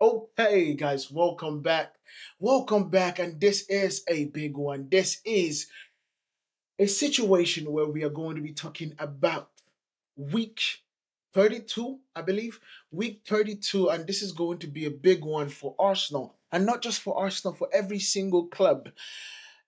Okay, guys, welcome back. Welcome back, and this is a big one. This is a situation where we are going to be talking about week 32, I believe. Week 32, and this is going to be a big one for Arsenal. And not just for Arsenal, for every single club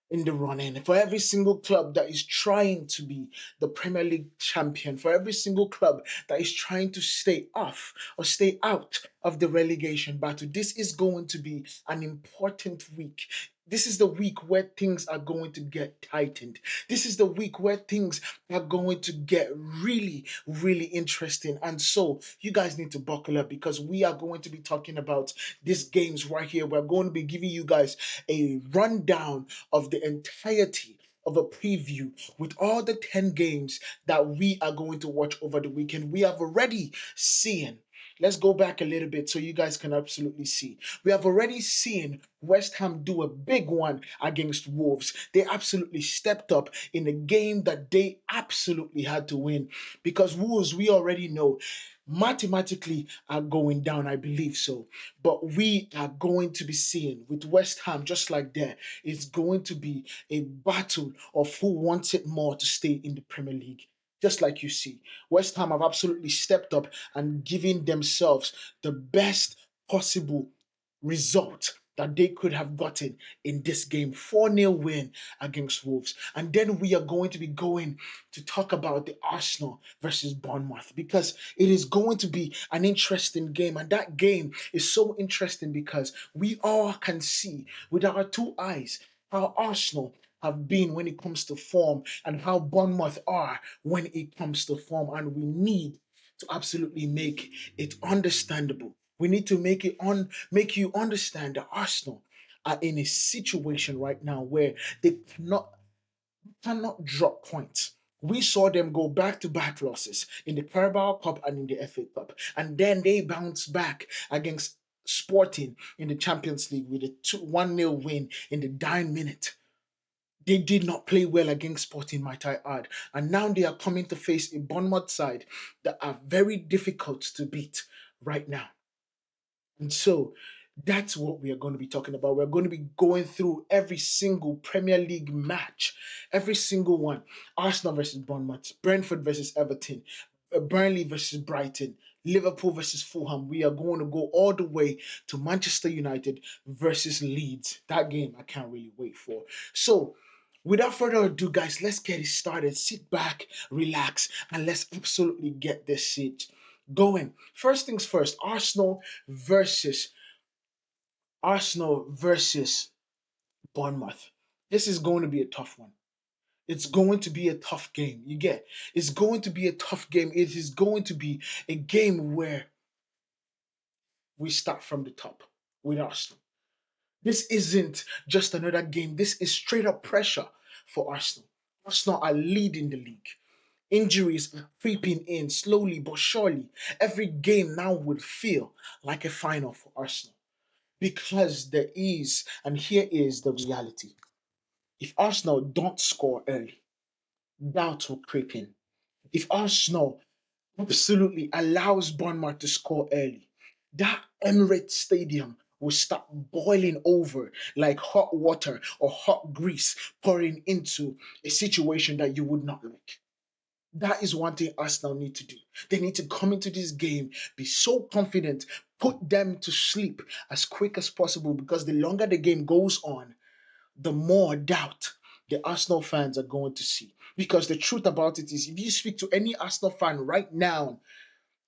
in the running, for every single club that is trying to be the Premier League champion, for every single club that is trying to stay off or stay out of the relegation battle. This is going to be an important week. This is the week where things are going to get tightened. This is the week where things are going to get really, really interesting. And so, you guys need to buckle up because we are going to be talking about these games right here. We're going to be giving you guys a rundown of the entirety of a preview with all the 10 games that we are going to watch over the weekend. We have already seen, let's go back a little bit so you guys can absolutely see. We have already seen West Ham do a big one against Wolves. They absolutely stepped up in a game that they absolutely had to win because Wolves, we already know, mathematically are going down, I believe so. But we are going to be seeing with West Ham, just like that, it's going to be a battle of who wants it more to stay in the Premier League. Just like you see, West Ham have absolutely stepped up and given themselves the best possible result that they could have gotten in this game. 4-0 win against Wolves. And then we are going to be going to talk about the Arsenal versus Bournemouth because it is going to be an interesting game. And that game is so interesting because we all can see with our two eyes how Arsenal have been when it comes to form and how Bournemouth are when it comes to form. And we need to absolutely make it understandable. We need to make you understand that Arsenal are in a situation right now where they cannot drop points. We saw them go back to back losses in the Carabao Cup and in the FA Cup, and then they bounced back against Sporting in the Champions League with a 1-0 win in the dying minute. They did not play well against Sporting, might I add. And now they are coming to face a Bournemouth side that are very difficult to beat right now. And so that's what we are going to be talking about. We're going to be going through every single Premier League match, every single one. Arsenal versus Bournemouth, Brentford versus Everton, Burnley versus Brighton, Liverpool versus Fulham. We are going to go all the way to Manchester United versus Leeds. That game I can't really wait for. So, without further ado, guys, let's get it started. Sit back, relax, and let's absolutely get this shit going. First things first, versus Arsenal versus Bournemouth. This is going to be a tough one. It's going to be a tough game. You get? It's going to be a tough game. It is going to be a game where we start from the top with Arsenal. This isn't just another game. This is straight up pressure for Arsenal. Arsenal are leading the league. Injuries are creeping in slowly but surely. Every game now would feel like a final for Arsenal because there is, and here is the reality. If Arsenal don't score early, doubt will creep in. If Arsenal absolutely allows Bournemouth to score early, that Emirates Stadium will start boiling over like hot water or hot grease pouring into a situation that you would not like. That is one thing Arsenal need to do. They need to come into this game, be so confident, put them to sleep as quick as possible because the longer the game goes on, the more doubt the Arsenal fans are going to see. Because the truth about it is, if you speak to any Arsenal fan right now,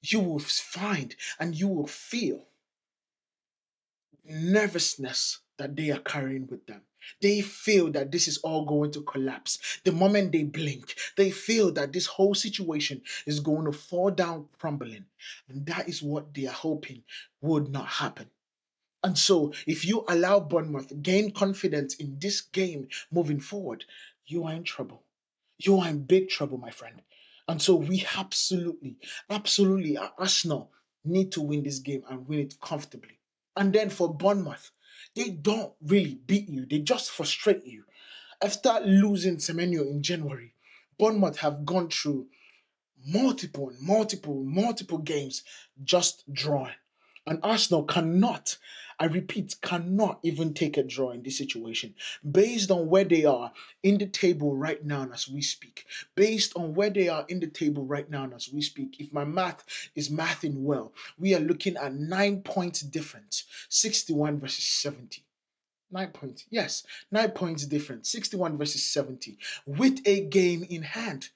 you will find and you will feel nervousness that they are carrying with them. They feel that this is all going to collapse. The moment they blink, they feel that this whole situation is going to fall down crumbling. And that is what they are hoping would not happen. And so, if you allow Bournemouth gain confidence in this game moving forward, you are in trouble. You are in big trouble, my friend. And so, we absolutely, Arsenal need to win this game and win it comfortably. And then for Bournemouth, they don't really beat you, they just frustrate you. After losing Semenyo in January, Bournemouth have gone through multiple games just drawing. And Arsenal cannot, I repeat, cannot even take a draw in this situation based on where they are in the table right now as we speak. Based on where they are in the table right now as we speak, if my math is mathing well, we are looking at 9 points difference, 61 versus 70. 9 points, yes, 9 points difference, 61 versus 70, with a game in hand,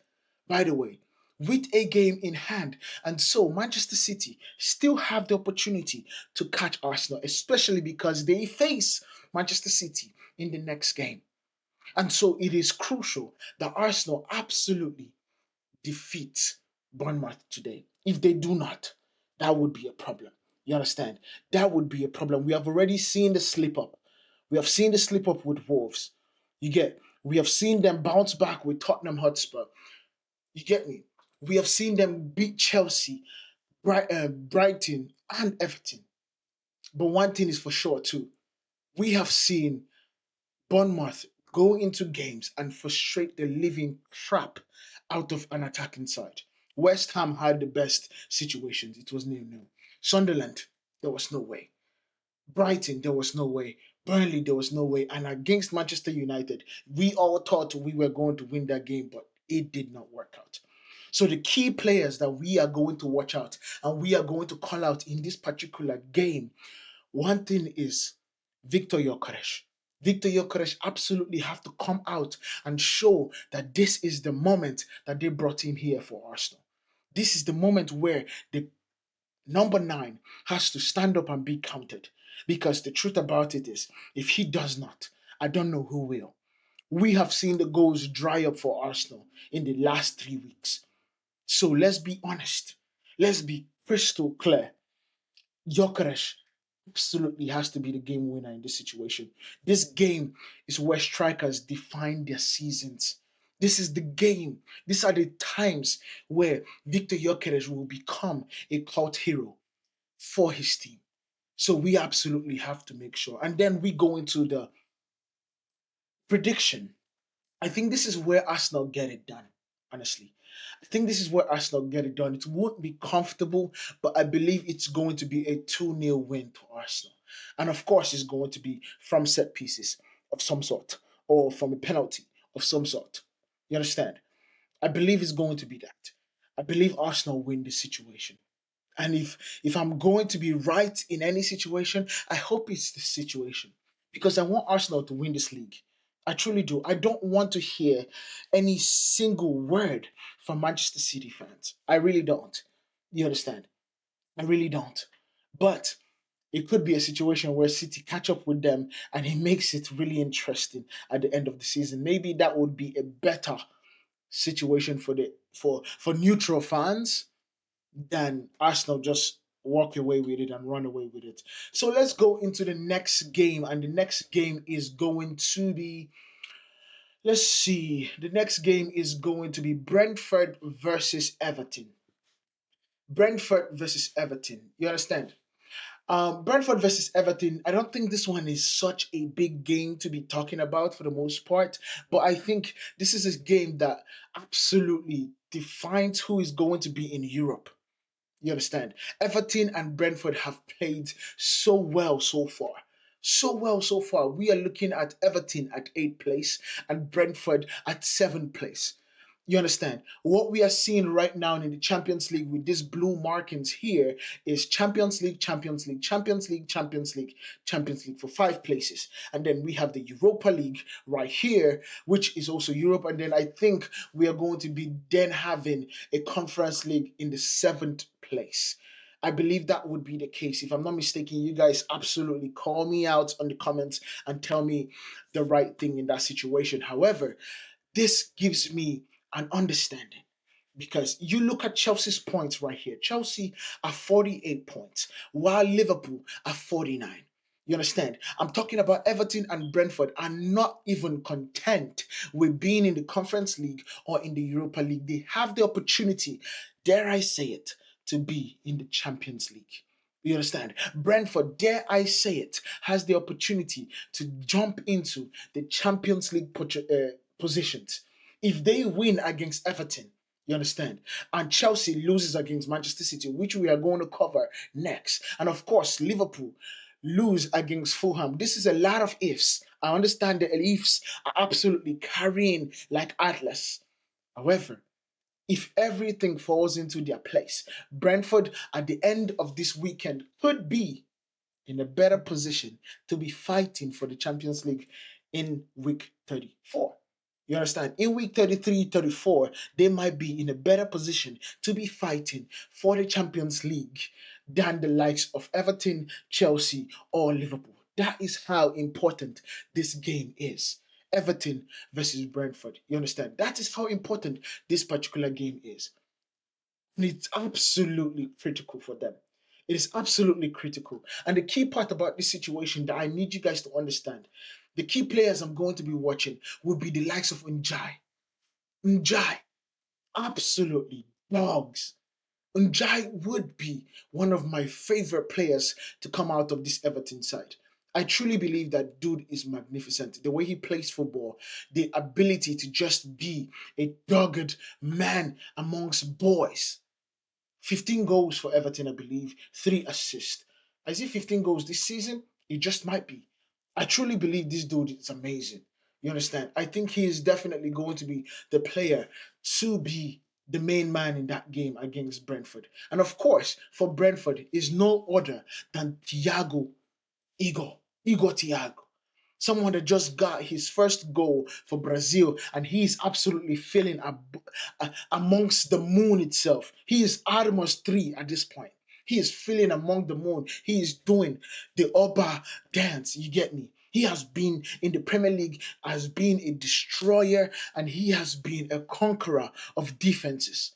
by the way, with a game in hand. And so Manchester City still have the opportunity to catch Arsenal, especially because they face Manchester City in the next game. And so it is crucial that Arsenal absolutely defeat Bournemouth today. If they do not, that would be a problem. You understand? That would be a problem. We have already seen the slip up. We have seen the slip up with Wolves. You get? We have seen them bounce back with Tottenham Hotspur. You get me? We have seen them beat Chelsea, Brighton, and Everton. But one thing is for sure too. We have seen Bournemouth go into games and frustrate the living crap out of an attacking side. West Ham had the best situations. It was nil-nil. Sunderland, there was no way. Brighton, there was no way. Burnley, there was no way. And against Manchester United, we all thought we were going to win that game, but it did not work out. So the key players that we are going to watch out and we are going to call out in this particular game, one thing is Victor Yokeresh. Victor Yokeresh absolutely have to come out and show that this is the moment that they brought him here for Arsenal. This is the moment where the number nine has to stand up and be counted. Because the truth about it is, if he does not, I don't know who will. We have seen the goals dry up for Arsenal in the last 3 weeks. So let's be honest. Let's be crystal clear. Gyökeres absolutely has to be the game winner in this situation. This game is where strikers define their seasons. This is the game. These are the times where Victor Gyökeres will become a cult hero for his team. So we absolutely have to make sure. And then we go into the prediction. I think this is where Arsenal get it done, honestly. I think this is where Arsenal get it done. It won't be comfortable, but I believe it's going to be a 2-0 win to Arsenal. And of course, it's going to be from set pieces of some sort or from a penalty of some sort. You understand? I believe it's going to be that. I believe Arsenal win this situation. And if I'm going to be right in any situation, I hope it's this situation because I want Arsenal to win this league. I truly do. I don't want to hear any single word from Manchester City fans. I really don't. You understand? I really don't. But it could be a situation where City catch up with them and it makes it really interesting at the end of the season. Maybe that would be a better situation for neutral fans than Arsenal just walk away with it and run away with it. So let's go into the next game, and the next game is going to be. Let's see. The next game is going to be Brentford versus Everton. Brentford versus Everton. You understand? Brentford versus Everton. I don't think this one is such a big game to be talking about for the most part, but I think this is a game that absolutely defines who is going to be in Europe. You understand? Everton and Brentford have played so well so far. So well so far. We are looking at Everton at 8th place and Brentford at 7th place. You understand? What we are seeing right now in the Champions League with these blue markings here is Champions League, Champions League, Champions League, Champions League, Champions League for 5 places. And then we have the Europa League right here, which is also Europe. And then I think we are going to be then having a Conference League in the 7th place. I believe that would be the case. If I'm not mistaken, you guys absolutely call me out on the comments and tell me the right thing in that situation. However, this gives me an understanding because you look at Chelsea's points right here. Chelsea are 48 points, while Liverpool are 49. You understand? I'm talking about Everton and Brentford are not even content with being in the Conference League or in the Europa League. They have the opportunity, dare I say it, to be in the Champions League. You understand? Brentford, dare I say it, has the opportunity to jump into the Champions League positions. If they win against Everton, You understand? And Chelsea loses against Manchester City, which we are going to cover next. And of course, Liverpool lose against Fulham. This is a lot of ifs. I understand the ifs are absolutely carrying like Atlas. However, if everything falls into their place, Brentford at the end of this weekend could be in a better position to be fighting for the Champions League in week 34. You understand? In week 33, 34, they might be in a better position to be fighting for the Champions League than the likes of Everton, Chelsea, or Liverpool. That is how important this game is. Everton versus Brentford. You understand? That is how important this particular game is. And it's absolutely critical for them. It is absolutely critical. And the key part about this situation that I need you guys to understand, the key players I'm going to be watching will be the likes of Njai. Njai, absolutely dogs. Njai would be one of my favorite players to come out of this Everton side. I truly believe that dude is magnificent. The way he plays football, the ability to just be a dogged man amongst boys. 15 goals for Everton, I believe, 3 assists. Is it 15 goals this season? It just might be. I truly believe this dude is amazing. You understand? I think he is definitely going to be the player to be the main man in that game against Brentford. And of course, for Brentford is no other than Igor Thiago, someone that just got his first goal for Brazil, and he is absolutely feeling amongst the moon itself. He is Artemis 3 at this point. He is feeling among the moon. He is doing the Oba dance. You get me? He has been in the Premier League, has been a destroyer, and he has been a conqueror of defenses.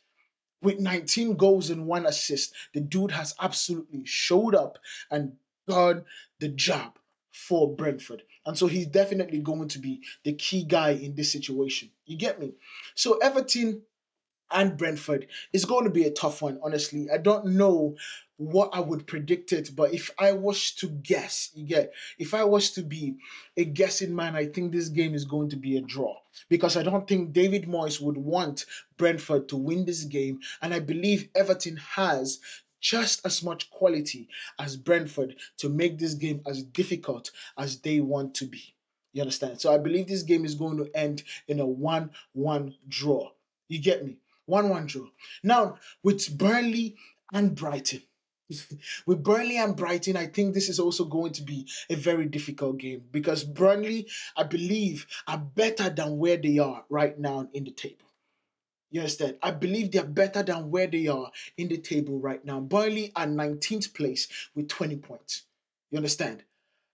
With 19 goals and 1 assist, the dude has absolutely showed up and done the job for Brentford. And so he's definitely going to be the key guy in this situation. You get me? So Everton and Brentford is going to be a tough one, honestly. I don't know what I would predict it, but if I was to guess, if I was to be a guessing man, I think this game is going to be a draw because I don't think David Moyes would want Brentford to win this game, and I believe Everton has just as much quality as Brentford to make this game as difficult as they want to be. You understand? So I believe this game is going to end in a 1-1 draw. You get me? 1-1 draw. Now, with Burnley and Brighton. With Burnley and Brighton, I think this is also going to be a very difficult game because Burnley, I believe, are better than where they are right now in the table. You understand? I believe they're better than where they are in the table right now. Burnley are 19th place with 20 points. You understand?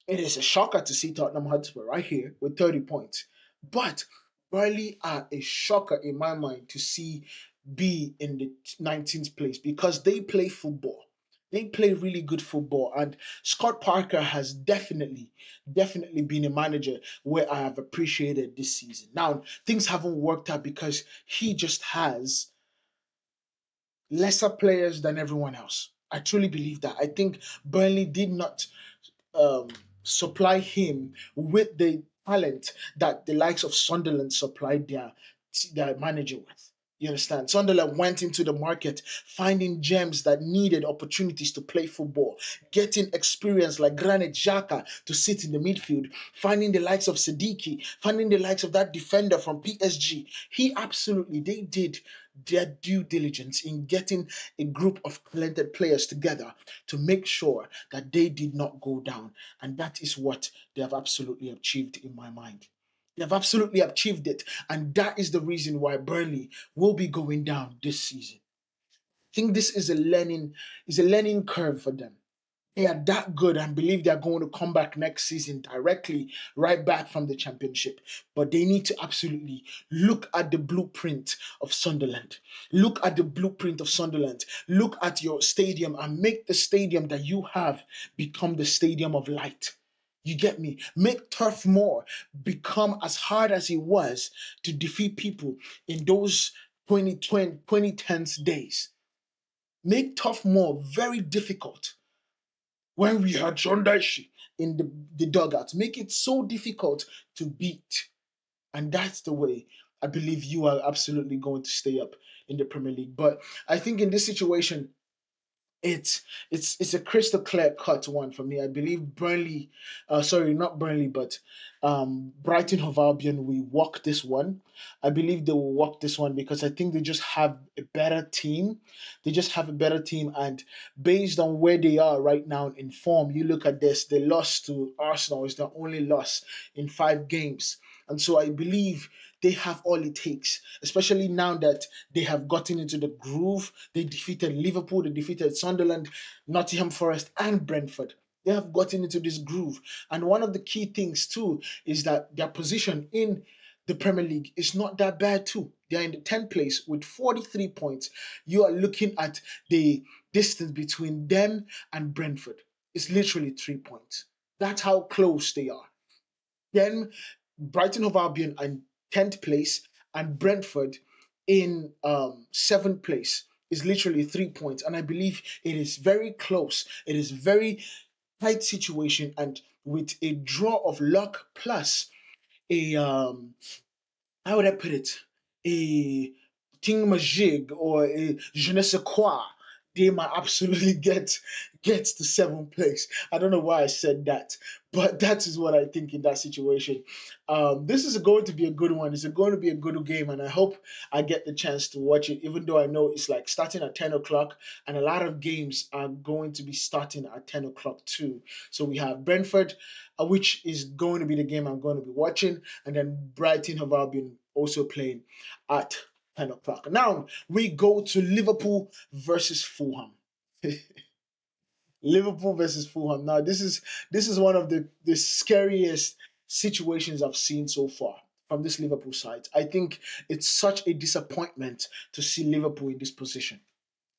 It is a shocker to see Tottenham Hotspur right here with 30 points. But Burnley are a shocker in my mind to see be in the 19th place because they play football. They play really good football. And Scott Parker has definitely been a manager where I have appreciated this season. Now, things haven't worked out because he just has lesser players than everyone else. I truly believe that. I think Burnley did not um, supply him with the talent that the likes of Sunderland supplied their manager with. You understand? Sunderland went into the market finding gems that needed opportunities to play football, getting experience like Granit Xhaka to sit in the midfield, finding the likes of Siddiqui, finding the likes of that defender from PSG. They did their due diligence in getting a group of talented players together to make sure that they did not go down. And that is what they have absolutely achieved in my mind. They have absolutely achieved it. And that is the reason why Burnley will be going down this season. I think this is a learning curve for them. They are that good and believe they are going to come back next season directly right back from the championship. But they need to absolutely look at the blueprint of Sunderland. Look at the blueprint of Sunderland. Look at your stadium and make the stadium that you have become the stadium of light. You get me? Make Turf Moor become as hard as it was to defeat people in those 2010s days. Make Turf Moor very difficult when we had John Daishi in the dugout. Make it so difficult to beat. And that's the way I believe you are absolutely going to stay up in the Premier League. But I think in this situation, it's a crystal clear cut one for me. I believe Burnley, sorry, not Burnley, but Brighton Hove Albion, we walk this one. I believe they will walk this one because I think they just have a better team. They just have a better team, and based on where they are right now in form, you look at this. They lost to Arsenal. It's their only loss in 5 games, and so I believe they have all it takes, especially now that they have gotten into the groove. They defeated Liverpool, they defeated Sunderland, Nottingham Forest, and Brentford. They have gotten into this groove. And one of the key things, too, is that their position in the Premier League is not that bad, too. They are in the 10th place with 43 points. You are looking at the distance between them and Brentford. It's literally 3 points. That's how close they are. Then Brighton Hove Albion in 10th place and Brentford in 7th place is literally 3 points. And I believe it is very close. It is very tight situation. And with a draw of luck plus a how would I put it? A thingamajig or a je ne sais quoi. They might absolutely get to 7th place. I don't know why I said that, but that is what I think in that situation. This is going to be a good one. It's going to be a good game, and I hope I get the chance to watch it. Even though I know it's like starting at 10 o'clock, and a lot of games are going to be starting at 10 o'clock too. So we have Brentford, which is going to be the game I'm going to be watching, and then Brighton have been also playing at 10 o'clock. Now we go to Liverpool versus Fulham. Liverpool versus Fulham. Now this is one of the scariest situations I've seen so far from this Liverpool side. I think it's such a disappointment to see Liverpool in this position.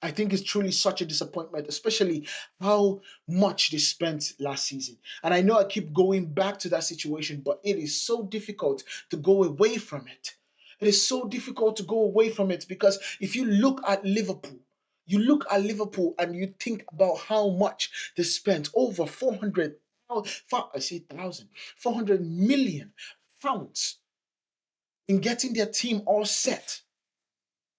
I think it's truly such a disappointment, especially how much they spent last season. And I know I keep going back to that situation, but it is so difficult to go away from it. It is so difficult to go away from it because if you look at Liverpool, you look at Liverpool and you think about how much they spent over 400, I say thousand, 400 million pounds in getting their team all set.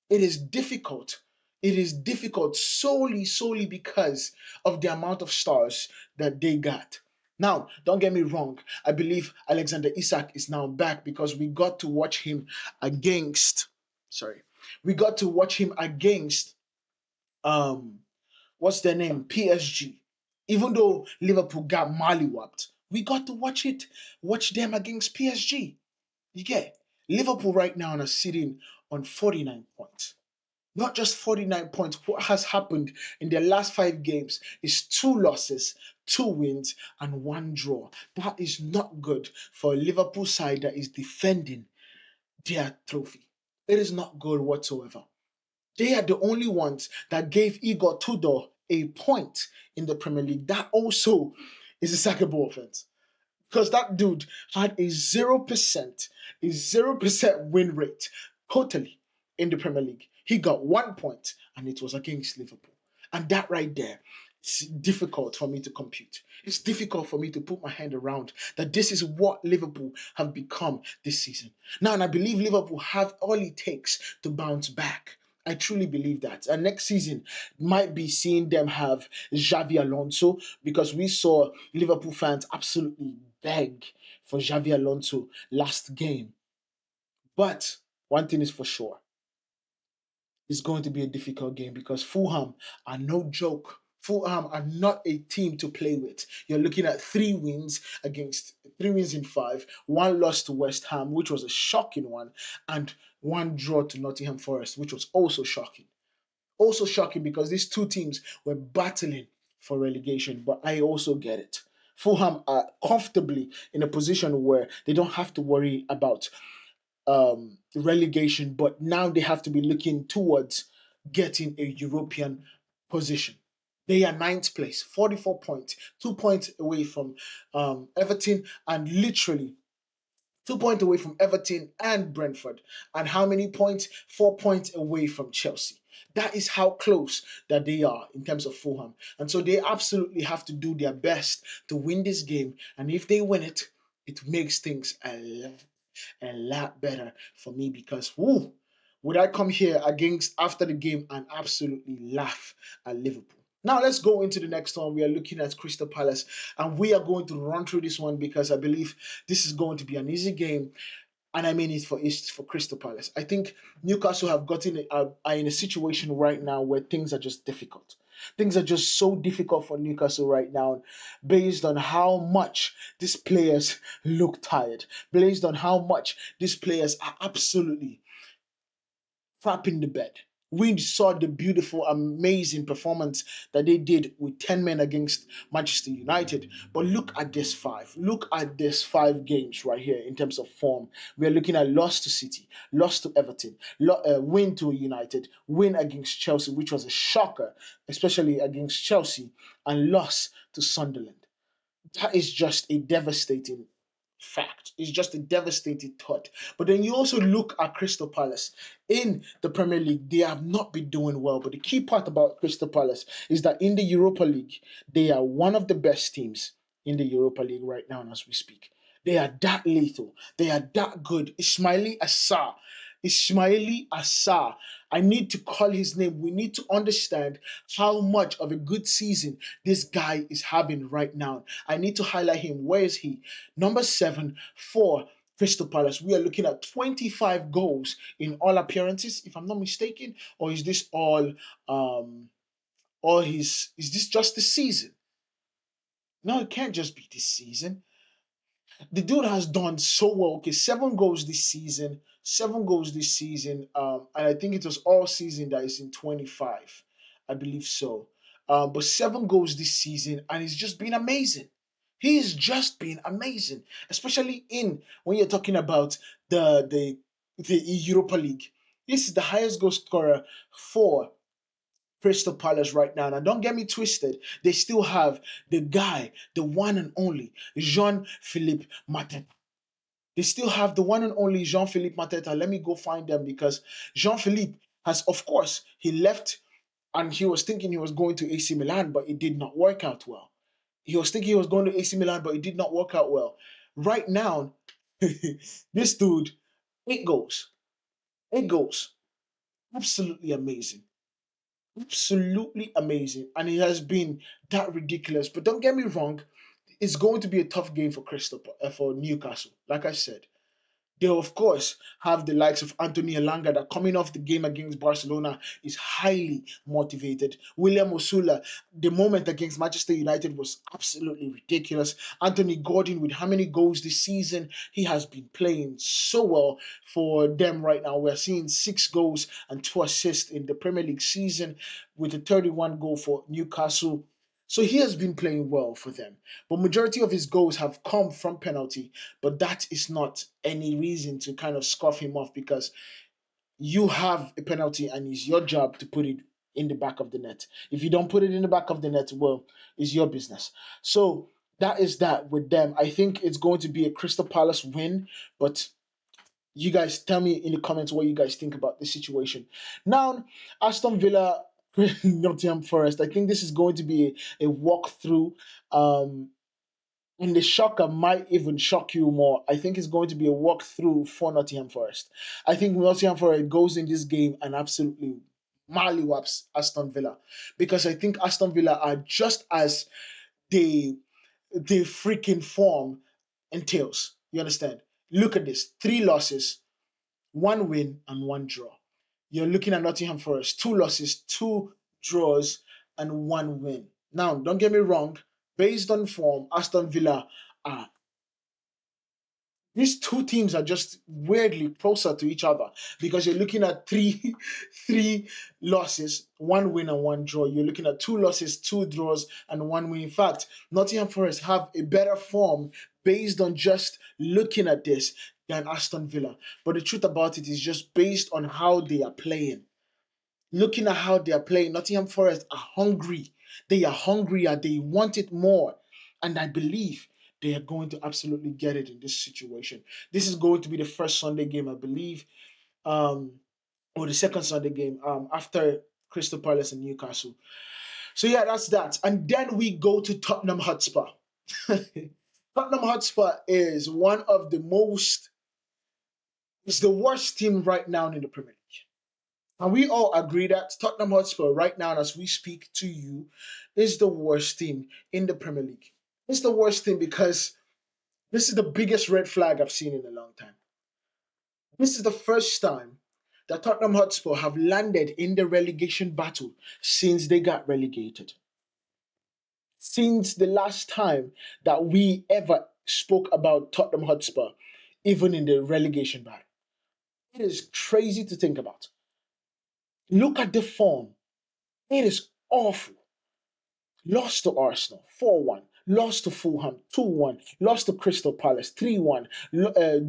It is difficult. It is difficult solely because of the amount of stars that they got. Now, don't get me wrong. I believe Alexander Isak is now back because we got to watch him against. Sorry, we got to watch him against what's their name? PSG. Even though Liverpool got mollywopped, we got to watch them against PSG. You get Liverpool right now are sitting on 49 points. Not just 49 points. What has happened in their last 5 games is 2 losses, 2 wins, and 1 draw. That is not good for a Liverpool side that is defending their trophy. It is not good whatsoever. They are the only ones that gave Igor Tudor a point in the Premier League. That also is a sackable offense because that dude had a 0% win rate totally in the Premier League. He got 1 point and it was against Liverpool. And that right there, it's difficult for me to compute. It's difficult for me to put my hand around that this is what Liverpool have become this season. Now, and I believe Liverpool have all it takes to bounce back. I truly believe that. And next season might be seeing them have Xavi Alonso because we saw Liverpool fans absolutely beg for Xavi Alonso last game. But one thing is for sure, it's going to be a difficult game because Fulham are no joke. Fulham are not a team to play with. You're looking at 3 wins in 5, 1 loss to West Ham, which was a shocking one, and 1 draw to Nottingham Forest, which was also shocking. Also shocking because these two teams were battling for relegation, but I also get it. Fulham are comfortably in a position where they don't have to worry about relegation, but now they have to be looking towards getting a European position. They are ninth place, 44 points, 2 points away from Everton, and literally 2 points away from Everton and Brentford. And how many points? 4 points away from Chelsea. That is how close that they are in terms of Fulham. And so they absolutely have to do their best to win this game. And if they win it, it makes things a lot better for me because, woo, would I come here against after the game and absolutely laugh at Liverpool? Now let's go into the next one. We are looking at Crystal Palace, and we are going to run through this one because I believe this is going to be an easy game, and I mean it for Crystal Palace. I think Newcastle have gotten are in a situation right now where things are just difficult. Things are just so difficult for Newcastle right now, based on how much these players look tired, based on how much these players are absolutely in the bed. We saw the beautiful, amazing performance that they did with 10 men against Manchester United. But look at this five. Look at this 5 games right here in terms of form. We're looking at loss to City, loss to Everton, win to United, win against Chelsea, which was a shocker, especially against Chelsea, and loss to Sunderland. That is just a devastating fact. It's just a devastating thought. But then you also look at Crystal Palace in the Premier League. They have not been doing well. But the key part about Crystal Palace is that in the Europa League, they are one of the best teams in the Europa League right now as we speak. They are that lethal. They are that good. Ismaili Assar. I need to call his name. We need to understand how much of a good season this guy is having right now. I need to highlight him. Where is he? Number 7 for Crystal Palace. We are looking at 25 goals in all appearances, if I'm not mistaken. Or is this all his is this just the season? No, it can't just be this season. The dude has done so well. Okay, 7 goals this season, 7 goals this season, and I think it was all season that is in 25, I believe so. But 7 goals this season, and it's just been amazing. He's just been amazing, especially in when you're talking about the Europa League. This is the highest goal scorer for Crystal Palace right now. Now, don't get me twisted. They still have the guy, the one and only Jean-Philippe Mateta. They still have the one and only Jean-Philippe Mateta. Let me go find them because Jean-Philippe has, of course, he left and he was thinking he was going to AC Milan, but it did not work out well. He was thinking he was going to AC Milan, but it did not work out well. Right now, this dude, 8 goals. 8 goals. Absolutely amazing. Absolutely amazing. And it has been that ridiculous. But don't get me wrong, it's going to be a tough game for for Newcastle. Like I said, they of course have the likes of Anthony Elanga that coming off the game against Barcelona is highly motivated. William Osula, the moment against Manchester United was absolutely ridiculous. Anthony Gordon with how many goals this season? He has been playing so well for them right now. We're seeing 6 goals and 2 assists in the Premier League season with a 31 goal for Newcastle. So he has been playing well for them. But majority of his goals have come from penalty, but that is not any reason to kind of scoff him off because you have a penalty and it's your job to put it in the back of the net. If you don't put it in the back of the net, well, it's your business. So that is that with them. I think it's going to be a Crystal Palace win, but you guys tell me in the comments what you guys think about this situation. Now, Aston Villa, Nottingham Forest. I think this is going to be a walkthrough. Um, and the shocker might even shock you more. I think it's going to be a walkthrough for Nottingham Forest. I think Nottingham Forest goes in this game and absolutely mollywops Aston Villa because I think Aston Villa are just as they freaking form entails. You understand? Look at this: 3 losses, 1 win, and 1 draw. You're looking at Nottingham Forest: 2 losses, 2 draws, and 1 win. Now, don't get me wrong. Based on form, Aston Villa are these two teams are just weirdly closer to each other because you're looking at three three losses, 1 win and 1 draw. You're looking at 2 losses, 2 draws, and 1 win. In fact, Nottingham Forest have a better form based on just looking at this than Aston Villa. But the truth about it is just based on how they are playing. Looking at how they are playing, Nottingham Forest are hungry. They are hungrier. They want it more. And I believe they are going to absolutely get it in this situation. This is going to be the first Sunday game, I believe, um, or the second Sunday game after Crystal Palace and Newcastle. So yeah, that's that. And then we go to Tottenham Hotspur. Tottenham Hotspur is one of the most, it's the worst team right now in the Premier League. And we all agree that Tottenham Hotspur, right now, as we speak to you, is the worst team in the Premier League. It's the worst team because this is the biggest red flag I've seen in a long time. This is the first time that Tottenham Hotspur have landed in the relegation battle since they got relegated. Since the last time that we ever spoke about Tottenham Hotspur, even in the relegation battle. It is crazy to think about. Look at the form. It is awful. Lost to Arsenal 4-1, lost to Fulham 2-1, lost to Crystal Palace 3-1,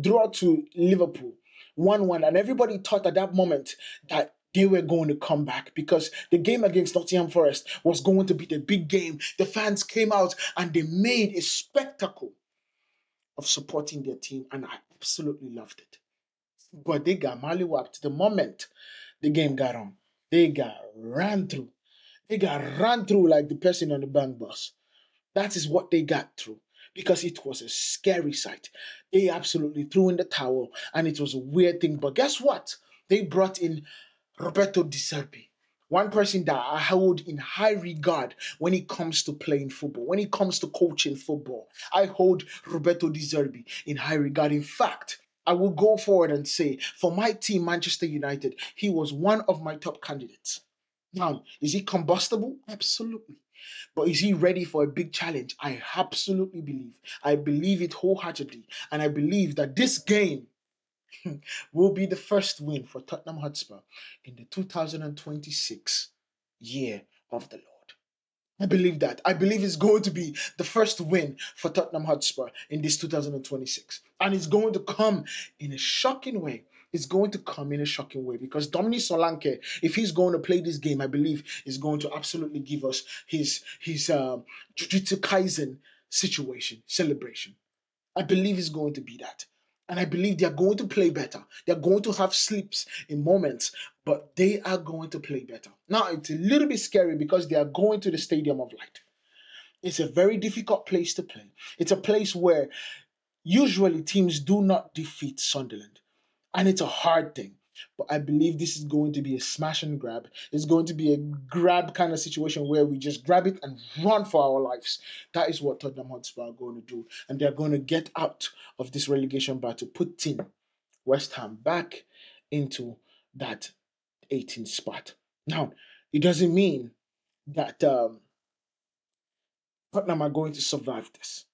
draw to Liverpool 1-1, and everybody thought at that moment that they were going to come back because the game against Nottingham Forest was going to be the big game. The fans came out and they made a spectacle of supporting their team, and I absolutely loved it. But they got mollywopped the moment the game got on. They got ran through. They got run through like the person on the bank bus. That is what they got through because it was a scary sight. They absolutely threw in the towel and it was a weird thing. But guess what? They brought in Roberto Di Serbi, one person that I hold in high regard when it comes to playing football, when it comes to coaching football. I hold Roberto Di Serbi in high regard. In fact, I will go forward and say, for my team, Manchester United, he was one of my top candidates. Now, is he combustible? Absolutely. But is he ready for a big challenge? I absolutely believe. I believe it wholeheartedly. And I believe that this game will be the first win for Tottenham Hotspur in the 2026 year of the Lord. I believe that. I believe it's going to be the first win for Tottenham Hotspur in this 2026. And it's going to come in a shocking way. It's going to come in a shocking way because Dominic Solanke, if he's going to play this game, I believe is going to absolutely give us his Jujutsu Kaisen situation, celebration. I believe it's going to be that. And I believe they're going to play better. They're going to have slips in moments, but they are going to play better. Now, it's a little bit scary because they are going to the Stadium of Light. It's a very difficult place to play. It's a place where usually teams do not defeat Sunderland. And it's a hard thing. But I believe this is going to be a smash and grab. It's going to be a grab kind of situation where we just grab it and run for our lives. That is what Tottenham Hotspur are going to do. And they're going to get out of this relegation battle, putting West Ham back into that 18th spot. Now, it doesn't mean that Tottenham are going to survive this.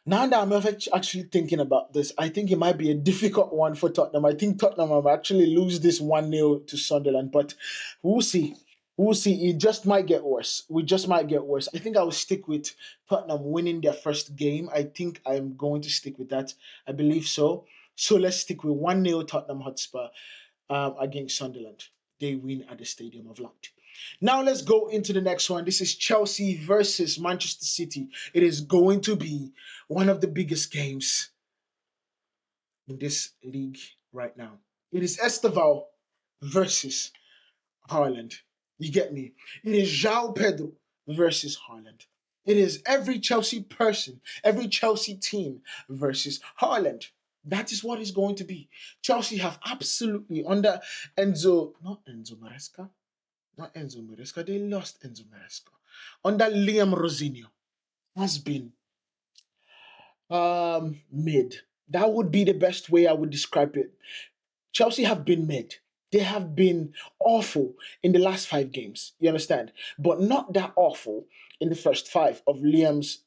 Now that I'm actually thinking about this, I think it might be a difficult one for Tottenham. I think Tottenham will actually lose this 1-0 to Sunderland, but we'll see. We'll see. It just might get worse. We just might get worse. I think I will stick with Tottenham winning their first game. I think I'm going to stick with that. I believe so. So let's stick with 1-0 Tottenham Hotspur against Sunderland. They win at the Stadium of Light. Now let's go into the next one. This is Chelsea versus Manchester City. It is going to be one of the biggest games in this league right now. It is Esteval versus Haaland. You get me? It is João Pedro versus Haaland. It is every Chelsea person, every Chelsea team versus Haaland. That is what it's going to be. Chelsea have absolutely under not Enzo Maresca, not Enzo Maresca. They lost Enzo Maresca. Under Liam Rosinho has been mid. That would be the best way I would describe it. Chelsea have been mid. They have been awful in the last 5 games. You understand? But not that awful in the first 5 of Liam's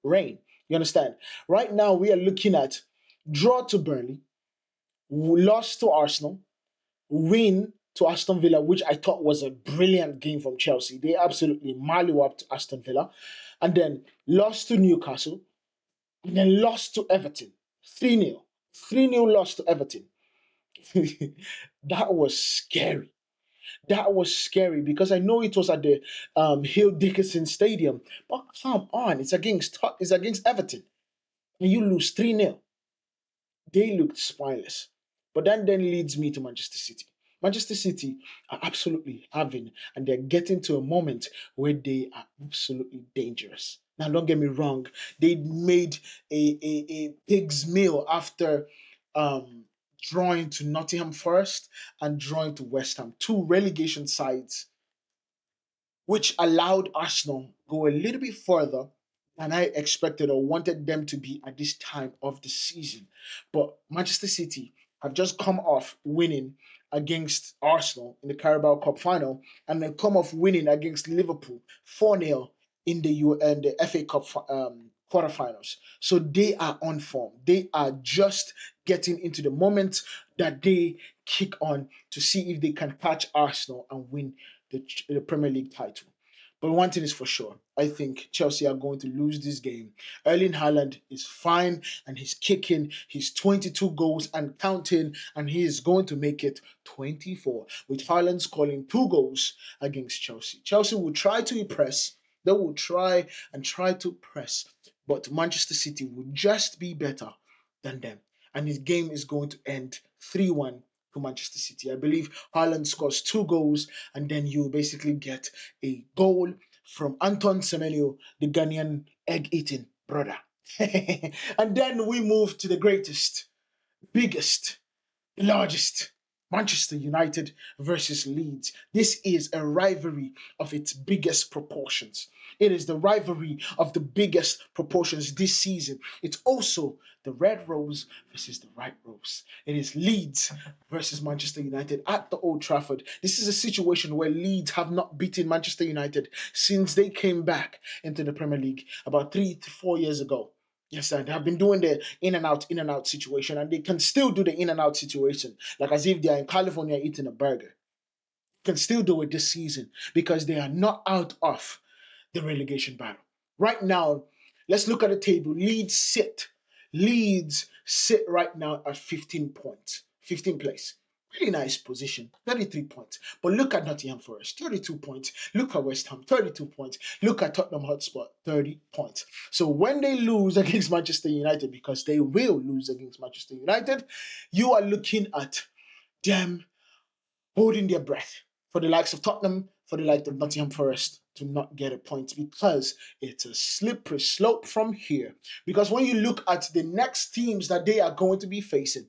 reign. You understand? Right now we are looking at draw to Burnley, loss to Arsenal, win to Aston Villa, which I thought was a brilliant game from Chelsea. They absolutely mollywopped Aston Villa. And then lost to Newcastle. And then lost to Everton. 3-0. 3-0 loss to Everton. That was scary. That was scary because I know it was at the Hill Dickinson Stadium. But come on, it's against Everton. And you lose 3-0. They looked spineless. But that then leads me to Manchester City. Manchester City are absolutely having, and they're getting to a moment where they are absolutely dangerous. Now, don't get me wrong, they made a pig's meal after um, drawing to Nottingham Forest and drawing to West Ham, two relegation sides, which allowed Arsenal go a little bit further than I expected or wanted them to be at this time of the season. But Manchester City have just come off winning against Arsenal in the Carabao Cup final and then come off winning against Liverpool 4-0 in the FA Cup quarterfinals. So they are on form. They are just getting into the moment that they kick on to see if they can catch Arsenal and win the Premier League title. But one thing is for sure, I think Chelsea are going to lose this game. Erling Haaland is fine and he's kicking his 22 goals and counting, and he is going to make it 24, with Haaland scoring 2 goals against Chelsea. Chelsea will try to press, they will try to press, but Manchester City will just be better than them. And his game is going to end 3-1 to Manchester City. I believe Haaland scores 2 goals, and then you basically get a goal from Anton Semenyo, the Ghanaian egg-eating brother. And then we move to the greatest, biggest, largest. Manchester United versus Leeds. This is a rivalry of its biggest proportions. It is the rivalry of the biggest proportions this season. It's also the Red Rose versus the White Rose. It is Leeds versus Manchester United at the Old Trafford. This is a situation where Leeds have not beaten Manchester United since they came back into the Premier League about 3 to 4 years ago. Yes, sir. They have been doing the in and out situation, and they can still do the in and out situation, like as if they are in California eating a burger. Can still do it this season because they are not out of the relegation battle. Right now, let's look at the table. Leeds sit right now at 15 points, 15th place. Really nice position, 33 points. But look at Nottingham Forest, 32 points. Look at West Ham, 32 points. Look at Tottenham Hotspur, 30 points. So when they lose against Manchester United, because they will lose against Manchester United, you are looking at them holding their breath for the likes of Tottenham, for the likes of Nottingham Forest to not get a point, because it's a slippery slope from here. Because when you look at the next teams that they are going to be facing,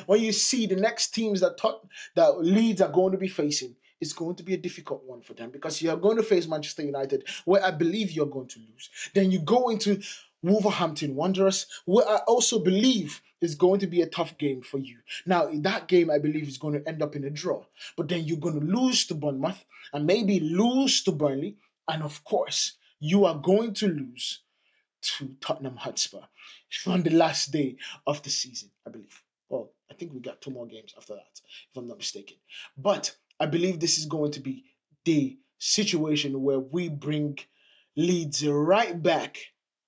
when you see the next teams that Leeds are going to be facing, it's going to be a difficult one for them, because you are going to face Manchester United, where I believe you're going to lose. Then you go into Wolverhampton Wanderers, where I also believe is going to be a tough game for you. Now, that game I believe is going to end up in a draw, but then you're going to lose to Bournemouth and maybe lose to Burnley, and of course, you are going to lose to Tottenham Hotspur on the last day of the season, I believe. Well, I think we got 2 more games after that, if I'm not mistaken. But I believe this is going to be the situation where we bring Leeds right back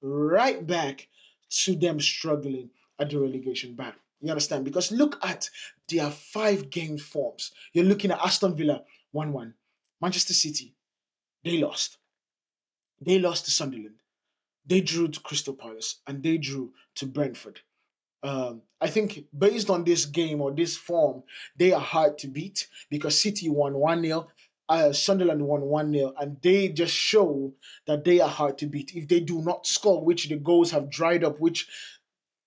to them struggling at the relegation battle. You understand? Because look at their 5 game forms. You're looking at Aston Villa 1-1, Manchester City, they lost. They lost to Sunderland. They drew to Crystal Palace and they drew to Brentford. I think based on this game or this form, they are hard to beat because City won 1-0, Sunderland won 1-0, and they just show that they are hard to beat. If they do not score, which the goals have dried up, which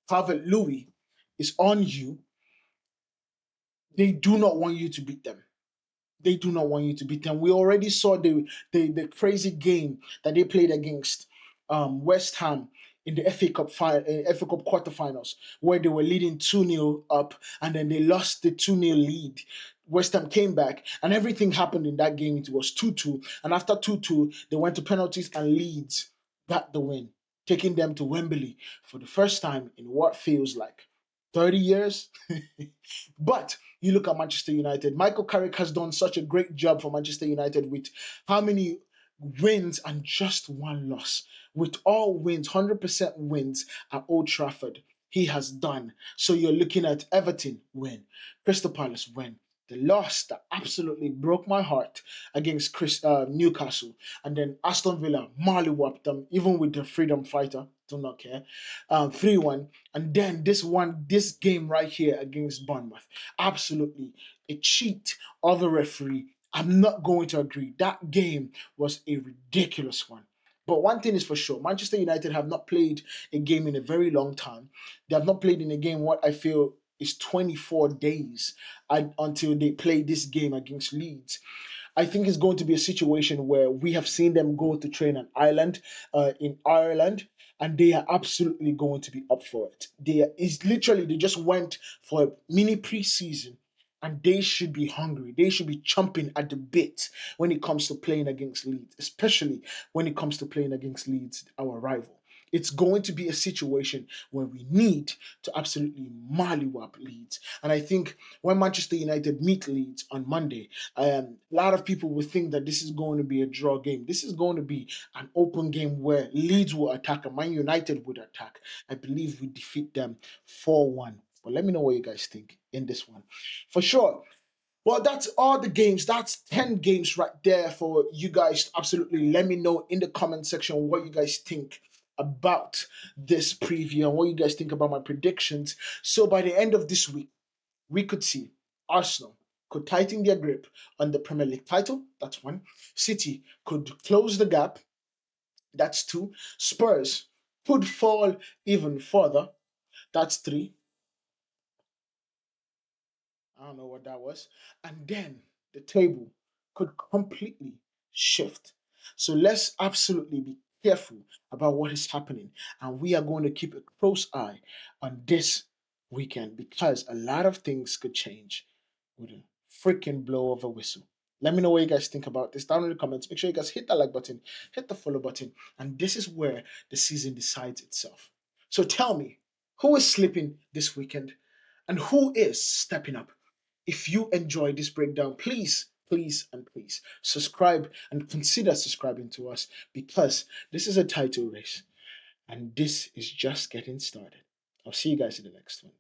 Harvard Louis is on you, they do not want you to beat them. They do not want you to beat them. We already saw the crazy game that they played against West Ham in the FA Cup quarterfinals, where they were leading 2-0 up, and then they lost the 2-0 lead. West Ham came back, and everything happened in that game. It was 2-2, and after 2-2, they went to penalties, and Leeds got the win, taking them to Wembley for the first time in what feels like 30 years. But you look at Manchester United. Michael Carrick has done such a great job for Manchester United with how many wins and just 1 loss. With all wins, 100% wins at Old Trafford, he has done. So you're looking at Everton win, Crystal Palace win. The loss that absolutely broke my heart against Newcastle, and then Aston Villa mollywopped them, even with the freedom fighter. Do not care. 3-1, and then this game right here against Bournemouth, absolutely a cheat of the referee. I'm not going to agree. That game was a ridiculous one. But one thing is for sure, Manchester United have not played a game in a very long time. They have not played in a game what I feel is 24 days until they play this game against Leeds. I think it's going to be a situation where we have seen them go to train an island in Ireland, and they are absolutely going to be up for it. Is literally they just went for a mini preseason, and they should be hungry. They should be chomping at the bit when it comes to playing against Leeds, especially when it comes to playing against Leeds, our rival. It's going to be a situation where we need to absolutely mollywop Leeds. And I think when Manchester United meet Leeds on Monday, a lot of people will think that this is going to be a draw game. This is going to be an open game where Leeds will attack and Man United would attack. I believe we defeat them 4-1. But let me know what you guys think in this one. For sure. Well, that's all the games. That's 10 games right there for you guys to absolutely let me know in the comment section what you guys think about this preview and what you guys think about my predictions. So by the end of this week, we could see Arsenal could tighten their grip on the Premier League title. That's one. City could close the gap. That's two. Spurs could fall even further. That's three. I don't know what that was. And then the table could completely shift. So let's absolutely be careful about what is happening. And we are going to keep a close eye on this weekend because a lot of things could change with a freaking blow of a whistle. Let me know what you guys think about this down in the comments. Make sure you guys hit that like button, hit the follow button, and this is where the season decides itself. So tell me, who is slipping this weekend and who is stepping up? If you enjoyed this breakdown, please, please, and please subscribe and consider subscribing to us because this is a title race and this is just getting started. I'll see you guys in the next one.